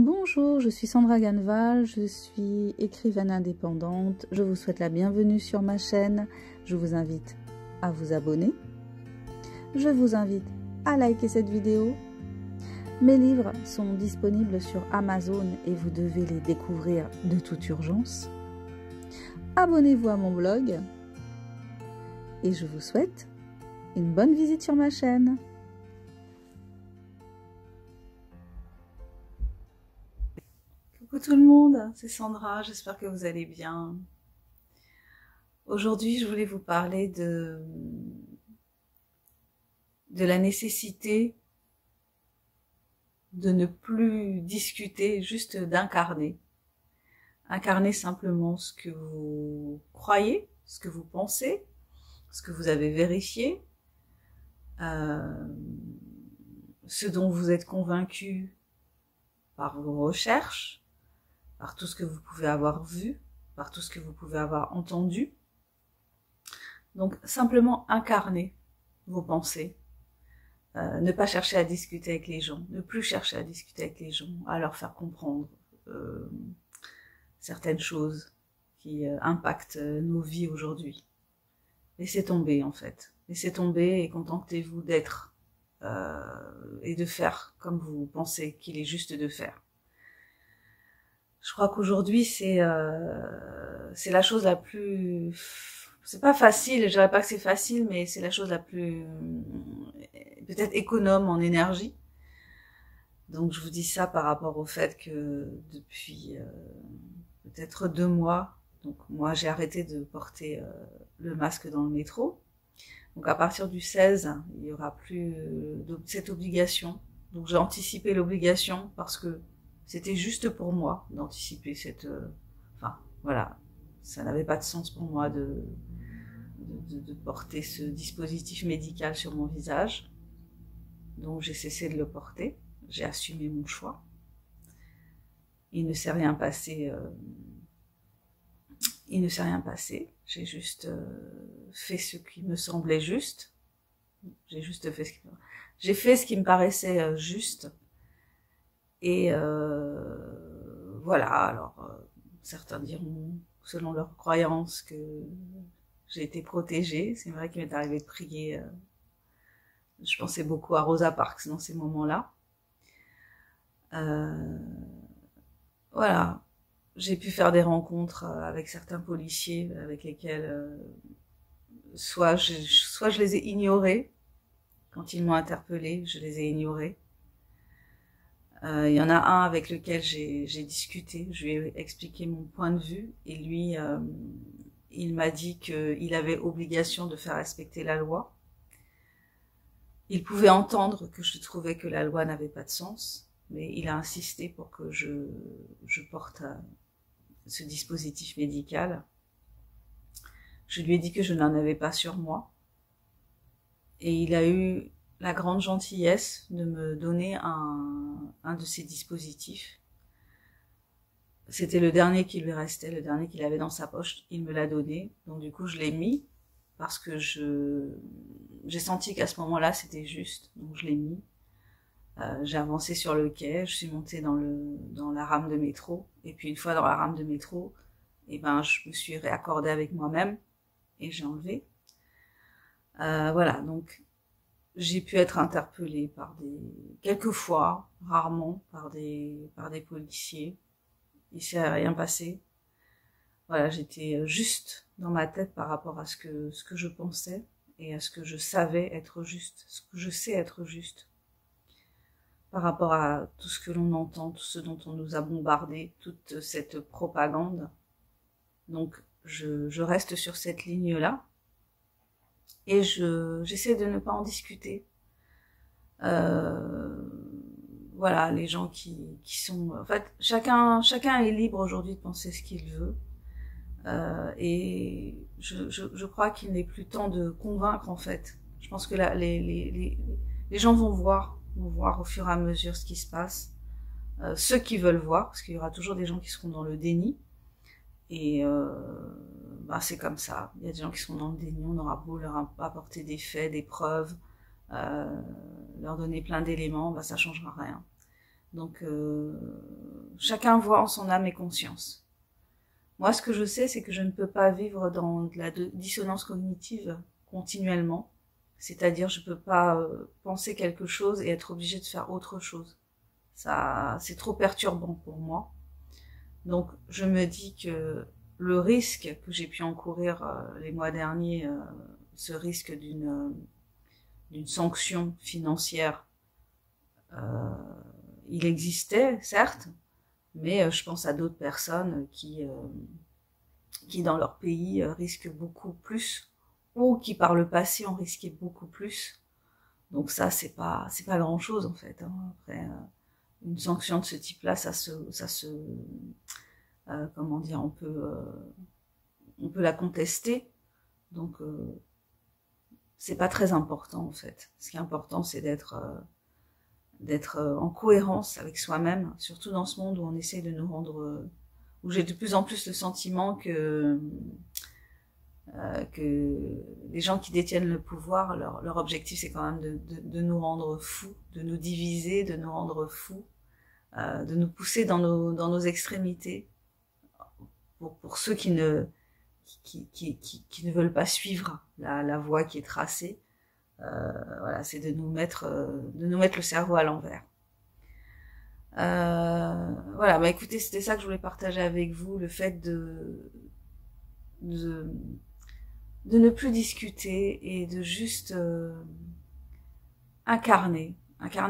Bonjour, je suis Sandra Ganval, je suis écrivaine indépendante. Je vous souhaite la bienvenue sur ma chaîne. Je vous invite à vous abonner. Je vous invite à liker cette vidéo. Mes livres sont disponibles sur Amazon et vous devez les découvrir de toute urgence. Abonnez-vous à mon blog et je vous souhaite une bonne visite sur ma chaîne. Coucou tout le monde, c'est Sandra, j'espère que vous allez bien. Aujourd'hui, je voulais vous parler de la nécessité de ne plus discuter, juste d'incarner. Incarner simplement ce que vous croyez, ce que vous pensez, ce que vous avez vérifié, ce dont vous êtes convaincu par vos recherches, par tout ce que vous pouvez avoir vu, par tout ce que vous pouvez avoir entendu. Donc, simplement incarner vos pensées. Ne pas chercher à discuter avec les gens, ne plus chercher à discuter avec les gens, à leur faire comprendre certaines choses qui impactent nos vies aujourd'hui. Laissez tomber, en fait. Laissez tomber et contentez-vous d'être et de faire comme vous pensez qu'il est juste de faire. Je crois qu'aujourd'hui, c'est la chose la plus... C'est pas facile, je dirais pas que c'est facile, mais c'est la chose la plus... peut-être économe en énergie. Donc je vous dis ça par rapport au fait que depuis peut-être 2 mois, donc moi j'ai arrêté de porter le masque dans le métro. Donc à partir du 16, il y aura plus cette obligation. Donc j'ai anticipé l'obligation parce que c'était juste pour moi d'anticiper cette... enfin, voilà, ça n'avait pas de sens pour moi de porter ce dispositif médical sur mon visage. Donc j'ai cessé de le porter, j'ai assumé mon choix. Il ne s'est rien passé. Il ne s'est rien passé. J'ai juste fait ce qui me semblait juste. J'ai juste fait ce qui... J'ai fait ce qui me paraissait juste. Et voilà, alors certains diront, selon leurs croyances, que j'ai été protégée. C'est vrai qu'il m'est arrivé de prier. Je pensais beaucoup à Rosa Parks dans ces moments-là. Voilà, j'ai pu faire des rencontres avec certains policiers avec lesquels soit je les ai ignorés. Quand ils m'ont interpellée, je les ai ignorés. Il y en a un avec lequel j'ai discuté, je lui ai expliqué mon point de vue, et lui, il m'a dit qu'il avait obligation de faire respecter la loi. Il pouvait entendre que je trouvais que la loi n'avait pas de sens, mais il a insisté pour que je porte ce dispositif médical. Je lui ai dit que je n'en avais pas sur moi, et il a eu la grande gentillesse de me donner un de ces dispositifs. C'était le dernier qui lui restait, le dernier qu'il avait dans sa poche. Il me l'a donné, donc du coup je l'ai mis parce que j'ai senti qu'à ce moment-là c'était juste, donc je l'ai mis. J'ai avancé sur le quai, je suis montée dans la rame de métro, et puis une fois dans la rame de métro, et ben je me suis réaccordée avec moi-même et j'ai enlevé. Voilà, donc j'ai pu être interpellée par quelquefois, rarement, par des policiers. Il s'est rien passé. Voilà, j'étais juste dans ma tête par rapport à ce que je pensais et à ce que je savais être juste, ce que je sais être juste. Par rapport à tout ce que l'on entend, tout ce dont on nous a bombardé, toute cette propagande. Donc, je reste sur cette ligne-là. Et j'essaie de ne pas en discuter. Voilà, les gens qui sont... En fait, chacun est libre aujourd'hui de penser ce qu'il veut. Et je crois qu'il n'est plus temps de convaincre, en fait. Je pense que là, les gens vont voir au fur et à mesure ce qui se passe. Ceux qui veulent voir, parce qu'il y aura toujours des gens qui seront dans le déni. Et bah, c'est comme ça. Il y a des gens qui sont dans le déni, on aura beau leur apporter des faits, des preuves, leur donner plein d'éléments, bah, ça changera rien. Donc, chacun voit en son âme et conscience. Moi, ce que je sais, c'est que je ne peux pas vivre dans de la dissonance cognitive continuellement. C'est-à-dire, je peux pas penser quelque chose et être obligée de faire autre chose. Ça, c'est trop perturbant pour moi. Donc, je me dis que le risque que j'ai pu encourir les mois derniers, ce risque d'une sanction financière, il existait, certes, mais je pense à d'autres personnes qui dans leur pays risquent beaucoup plus, ou qui par le passé ont risqué beaucoup plus. Donc ça, c'est pas grand chose en fait. Hein. Après, une sanction de ce type-là, comment dire, on peut la contester. Donc c'est pas très important en fait. Ce qui est important, c'est d'être en cohérence avec soi-même, surtout dans ce monde où on essaie de nous rendre, où j'ai de plus en plus le sentiment que les gens qui détiennent le pouvoir, leur objectif c'est quand même de nous rendre fous, de nous diviser, de nous rendre fous, de nous pousser dans nos extrémités, pour ceux qui ne veulent pas suivre la voie qui est tracée. Voilà, c'est de nous mettre le cerveau à l'envers. Voilà, bah écoutez, c'était ça que je voulais partager avec vous, le fait de ne plus discuter et de juste incarner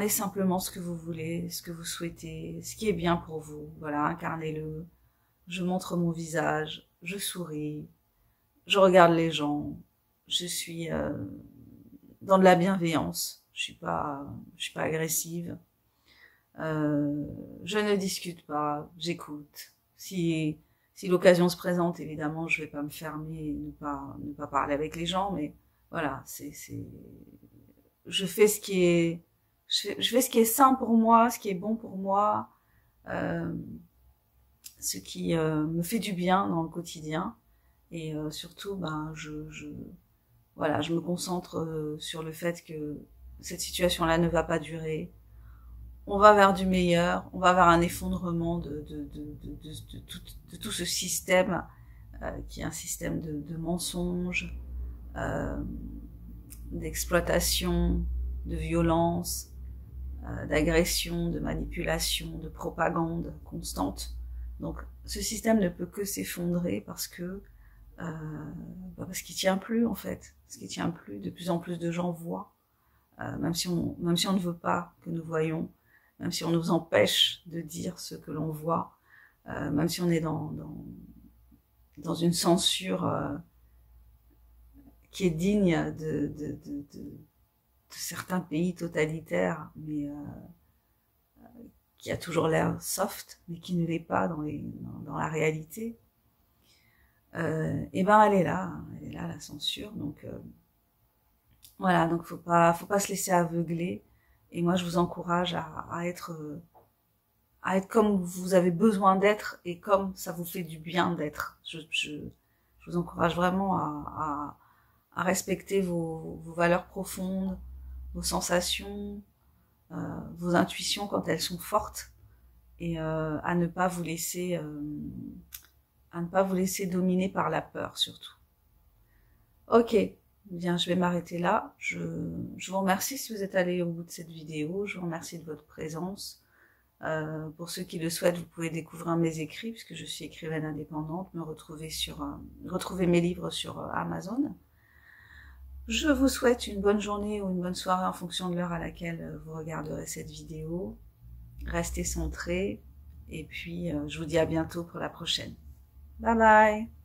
simplement ce que vous voulez, ce que vous souhaitez, ce qui est bien pour vous. Voilà, incarnez-le. Je montre mon visage, je souris, je regarde les gens, je suis dans de la bienveillance. Je suis pas agressive. Je ne discute pas, j'écoute. Si l'occasion se présente, évidemment, je vais pas me fermer et ne pas parler avec les gens, mais voilà, je fais ce qui est, je fais ce qui est sain pour moi, ce qui est bon pour moi, ce qui me fait du bien dans le quotidien, et surtout, ben, voilà, je me concentre sur le fait que cette situation-là ne va pas durer. On va vers du meilleur, on va vers un effondrement de tout ce système qui est un système de mensonges, d'exploitation, de violence, d'agression, de manipulation, de propagande constante. Donc ce système ne peut que s'effondrer parce qu'il tient plus en fait, parce qu'il tient plus. De plus en plus de gens voient, même si on ne veut pas que nous voyions, même si on nous empêche de dire ce que l'on voit, même si on est dans une censure qui est digne de certains pays totalitaires, mais qui a toujours l'air soft, mais qui ne l'est pas dans la réalité. Et ben elle est là la censure. Donc voilà, donc faut pas se laisser aveugler. Et moi je vous encourage à être comme vous avez besoin d'être et comme ça vous fait du bien d'être. Je vous encourage vraiment à respecter vos valeurs profondes, vos sensations, vos intuitions quand elles sont fortes, et à ne pas vous laisser dominer par la peur surtout. Ok, bien, je vais m'arrêter là. Je vous remercie si vous êtes allé au bout de cette vidéo. Je vous remercie de votre présence. Pour ceux qui le souhaitent, vous pouvez découvrir mes écrits, puisque je suis écrivaine indépendante, retrouver mes livres sur Amazon. Je vous souhaite une bonne journée ou une bonne soirée en fonction de l'heure à laquelle vous regarderez cette vidéo. Restez centrés, et puis je vous dis à bientôt pour la prochaine. Bye bye!